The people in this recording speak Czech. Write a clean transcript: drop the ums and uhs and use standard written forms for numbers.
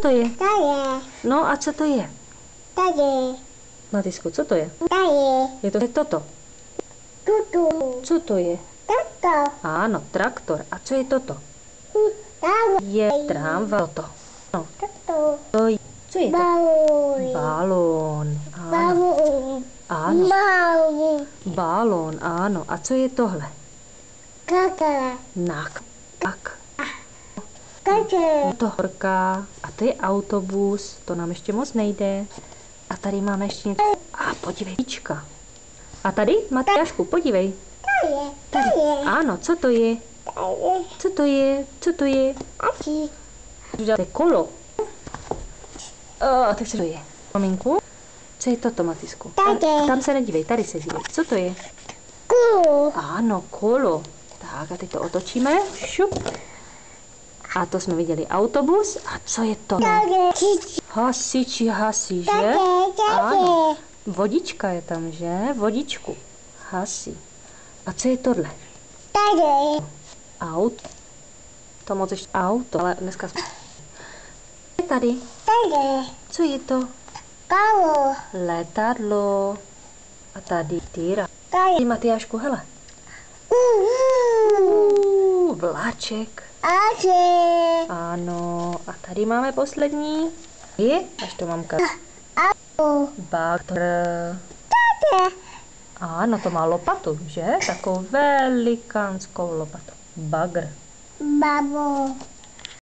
to je? Tady. No a co to je? Tady. Matýsku, co to je? Tady. Je to toto. Tutu. Co to je? Tato. Ano, traktor. A co je toto? Tady. Je tramvaj. Toto. No, Tato. to je. Co je to? Balón. Balón. Ano. Balón. Ano. Balón. Balón, ano. A co je tohle? Kakala. Tak. Kakala. To horka. A to je autobus. To nám ještě moc nejde. A tady máme ještě něco. A podívej, jíčka. A tady, Matyášku, podívej. Tady. Tady. Ano, co to je? Tady. Co to je? Co to je? Asi. To je kolo. Tak co to je? Maminku? Co je toto, Matýsku? Tady. Tam se nedívej, tady se dívej. Co to je? Kulu. Ano, kolo. Tak a teď to otočíme. Šup. A to jsme viděli autobus. A co je to? Tady. Hasiči hasí, že? Tady. Ano. Tady. Vodička je tam, že? Vodičku. Hasí. A co je tohle? Tady. Auto. To moc ještě auto, ale dneska jsme... Je tady. Tady. Co je to? Kalo. Letadlo. A tady týra. Tady. Matyášku, hele. Vláček. Asi. Ano. A tady máme poslední. Je? Až to mamka. Bagr. Tady. Ano, to má lopatu, že? Takovou velikánskou lopatu. Bagr. Babo.